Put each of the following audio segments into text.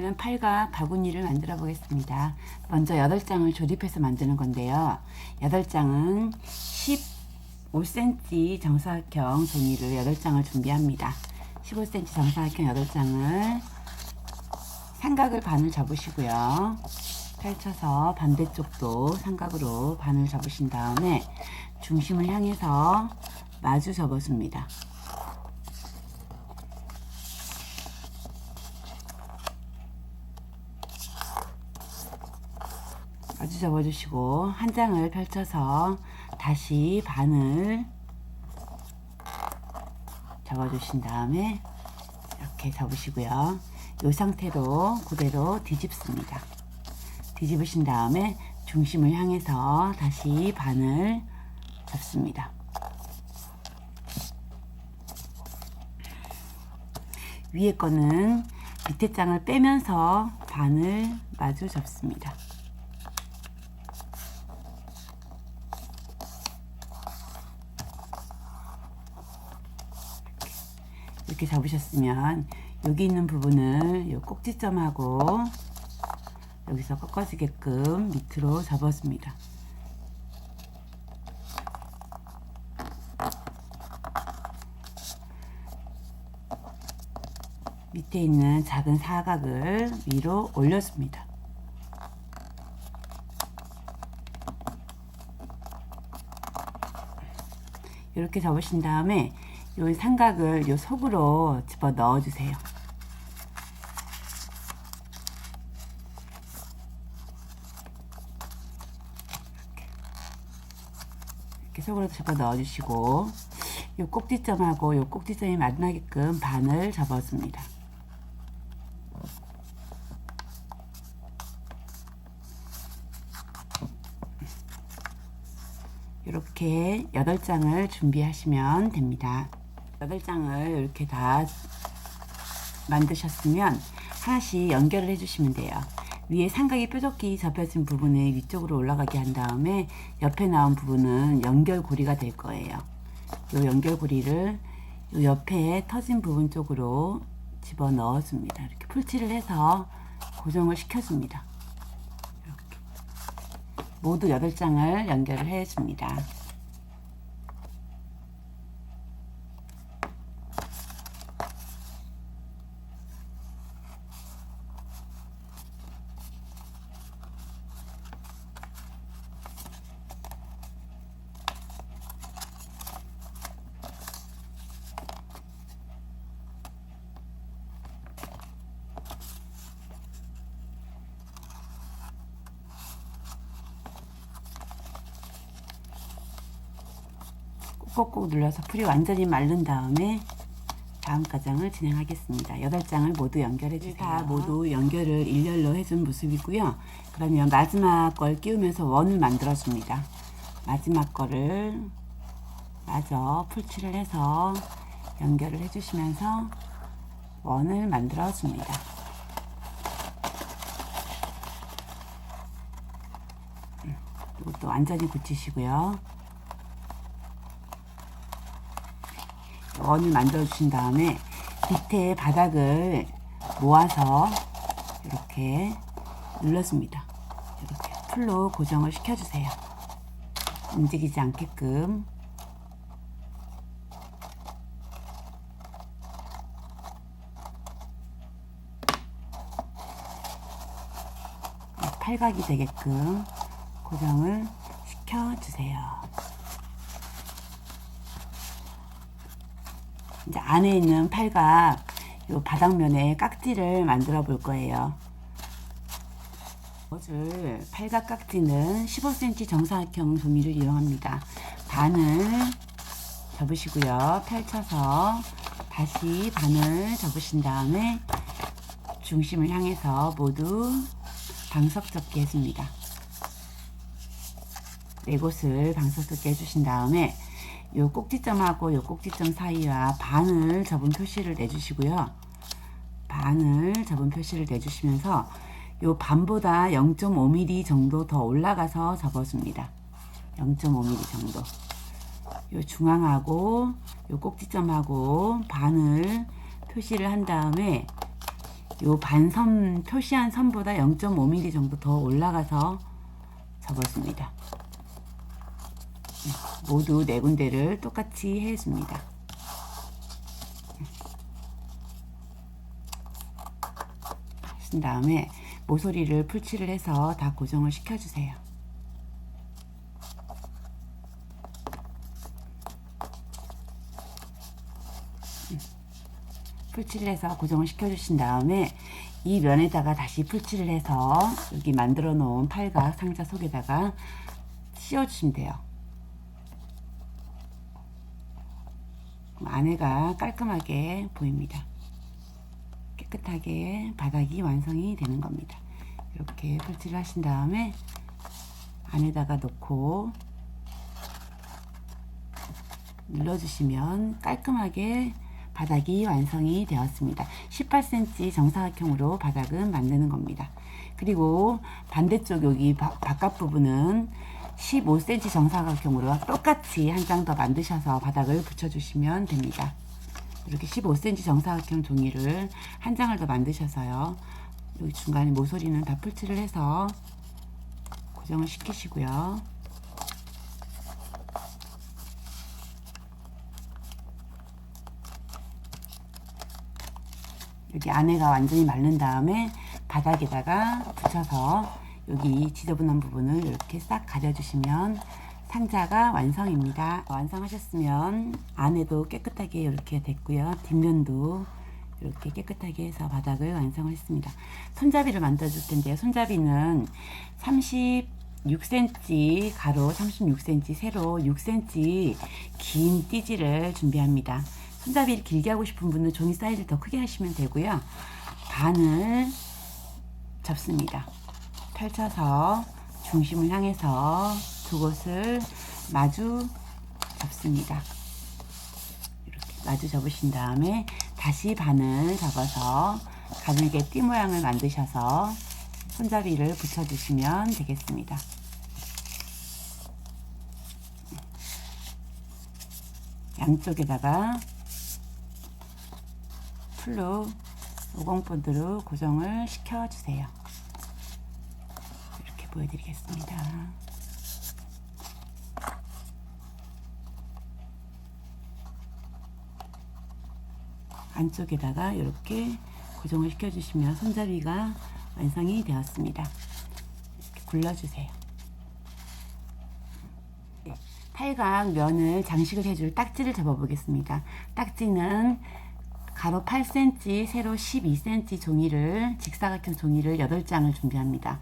있는 팔과 바구니를 만들어 보겠습니다. 먼저 8장을 조립해서 만드는 건데요. 8장은 15cm 정사각형 종이를 8장을 준비합니다. 15cm 정사각형 8장을 삼각을 반을 접으시고요. 펼쳐서 반대쪽도 삼각으로 반을 접으신 다음에 중심을 향해서 마주 접어줍니다. 마주 접어주시고 한 장을 펼쳐서 다시 반을 접어주신 다음에 이렇게 접으시고요. 이 상태로 그대로 뒤집습니다. 뒤집으신 다음에 중심을 향해서 다시 반을 접습니다. 위에 거는 밑에 장을 빼면서 반을 마주 접습니다. 이렇게 접으셨으면 여기 있는 부분을 요 꼭지점하고 여기서 꺾어지게끔 밑으로 접어줍니다. 밑에 있는 작은 사각을 위로 올려줍니다. 이렇게 접으신 다음에 이 삼각을 이 속으로 집어 넣어 주세요. 이렇게 속으로 집어 넣어 주시고 이 꼭지점하고 이 꼭지점이 만나게끔 반을 접어줍니다. 이렇게 8장을 준비하시면 됩니다. 8장을 이렇게 다 만드셨으면 하나씩 연결을 해주시면 돼요. 위에 삼각이 뾰족히 접혀진 부분을 위쪽으로 올라가게 한 다음에 옆에 나온 부분은 연결고리가 될 거예요. 이 연결고리를 이 옆에 터진 부분 쪽으로 집어 넣어줍니다. 이렇게 풀칠을 해서 고정을 시켜줍니다. 이렇게 모두 8장을 연결을 해줍니다. 꼭꼭 눌러서 풀이 완전히 마른 다음에 다음 과정을 진행하겠습니다. 8장을 모두 연결해 주세요. 다 모두 연결을 일렬로 해준 모습이고요. 그러면 마지막 걸 끼우면서 원을 만들어 줍니다. 마지막 거를 마저 풀칠을 해서 연결을 해 주시면서 원을 만들어 줍니다. 이것도 완전히 굳히시고요. 원을 만들어 주신 다음에 밑에 바닥을 모아서 이렇게 눌러줍니다. 이렇게 풀로 고정을 시켜주세요. 움직이지 않게끔. 팔각이 되게끔 고정을 시켜주세요. 이제 안에 있는 팔각 요 바닥면에 깍지를 만들어 볼 거예요. 팔각 깍지는 15cm 정사각형 종이를 이용합니다. 반을 접으시고요. 펼쳐서 다시 반을 접으신 다음에 중심을 향해서 모두 방석 접기 해줍니다. 4곳을 방석 접기 해주신 다음에 요 꼭지점하고 요 꼭지점 사이와 반을 접은 표시를 내주시고요. 반을 접은 표시를 내주시면서 요 반보다 0.5mm 정도 더 올라가서 접어줍니다. 0.5mm 정도. 요 중앙하고 요 꼭지점하고 반을 표시를 한 다음에 요 반선 표시한 선보다 0.5mm 정도 더 올라가서 접어줍니다. 모두 네 군데를 똑같이 해줍니다. 하신 다음에 모서리를 풀칠을 해서 다 고정을 시켜주세요. 풀칠을 해서 고정을 시켜주신 다음에 이 면에다가 다시 풀칠을 해서 여기 만들어 놓은 팔각 상자 속에다가 씌워주시면 돼요. 안에가 깔끔하게 보입니다. 깨끗하게 바닥이 완성이 되는 겁니다. 이렇게 풀칠을 하신 다음에 안에다가 놓고 눌러주시면 깔끔하게 바닥이 완성이 되었습니다. 18cm 정사각형으로 바닥은 만드는 겁니다. 그리고 반대쪽 여기 바깥 부분은 15cm 정사각형으로 똑같이 한 장 더 만드셔서 바닥을 붙여주시면 됩니다. 이렇게 15cm 정사각형 종이를 한 장을 더 만드셔서요. 여기 중간에 모서리는 다 풀칠을 해서 고정을 시키시고요. 여기 안에가 완전히 마른 다음에 바닥에다가 붙여서 여기 지저분한 부분을 이렇게 싹 가려주시면 상자가 완성입니다. 완성하셨으면 안에도 깨끗하게 이렇게 됐고요. 뒷면도 이렇게 깨끗하게 해서 바닥을 완성을 했습니다. 손잡이를 만들어 줄 텐데요. 손잡이는 36cm 가로 36cm 세로 6cm 긴 띠지를 준비합니다. 손잡이를 길게 하고 싶은 분은 종이 사이즈를 더 크게 하시면 되고요. 반을 접습니다. 펼쳐서 중심을 향해서 두 곳을 마주 접습니다. 이렇게 마주 접으신 다음에 다시 반을 접어서 가늘게 띠 모양을 만드셔서 손잡이를 붙여주시면 되겠습니다. 양쪽에다가 풀로 오공본드로 고정을 시켜주세요. 이렇게 보여드리겠습니다. 안쪽에다가 이렇게 고정을 시켜주시면 손잡이가 완성이 되었습니다. 이렇게 굴려주세요. 팔각 면을 장식을 해줄 딱지를 접어보겠습니다. 딱지는 가로 8cm, 세로 12cm 종이를 직사각형 종이를 8장을 준비합니다.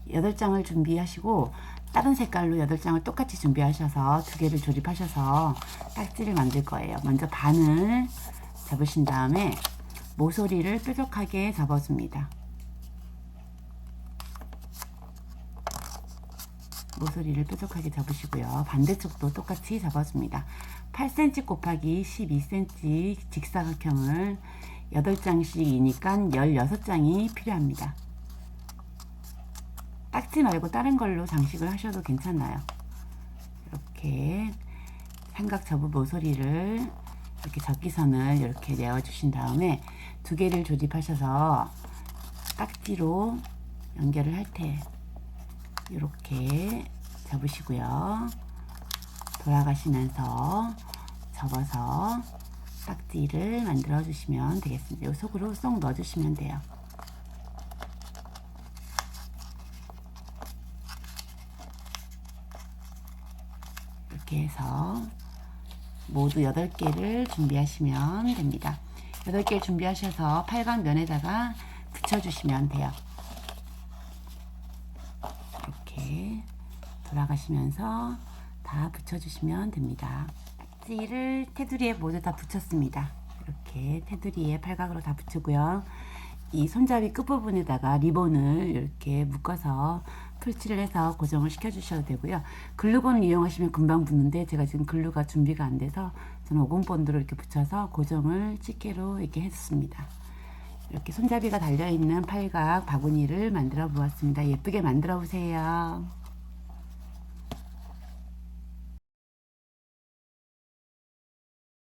8장을 준비하시고 다른 색깔로 8장을 똑같이 준비하셔서 두 개를 조립하셔서 딱지를 만들 거예요. 먼저 반을 접으신 다음에 모서리를 뾰족하게 접어줍니다. 모서리를 뾰족하게 접으시고요. 반대쪽도 똑같이 접어줍니다. 8cm 곱하기 12cm 직사각형을 8장씩이니까 16장이 필요합니다. 딱지 말고 다른 걸로 장식을 하셔도 괜찮아요. 이렇게 삼각 접은 모서리를 이렇게 접기선을 이렇게 내어주신 다음에 두 개를 조립하셔서 딱지로 연결을 할 때 이렇게 접으시고요. 돌아가시면서 접어서 딱지를 만들어 주시면 되겠습니다. 이 속으로 쏙 넣어 주시면 돼요. 이렇게 해서 모두 8개를 준비하시면 됩니다. 8개 준비하셔서 팔각 면에다가 붙여주시면 돼요. 이렇게 돌아가시면서 다 붙여주시면 됩니다. 딱지를 테두리에 모두 다 붙였습니다. 이렇게 테두리에 팔각으로 다 붙이고요. 이 손잡이 끝부분에다가 리본을 이렇게 묶어서 풀칠을 해서 고정을 시켜 주셔도 되고요. 글루건을 이용하시면 금방 붙는데 제가 지금 글루가 준비가 안 돼서 저는 오공본드로 이렇게 붙여서 고정을 집게로 이렇게 했습니다. 이렇게 손잡이가 달려있는 팔각 바구니를 만들어 보았습니다. 예쁘게 만들어 보세요.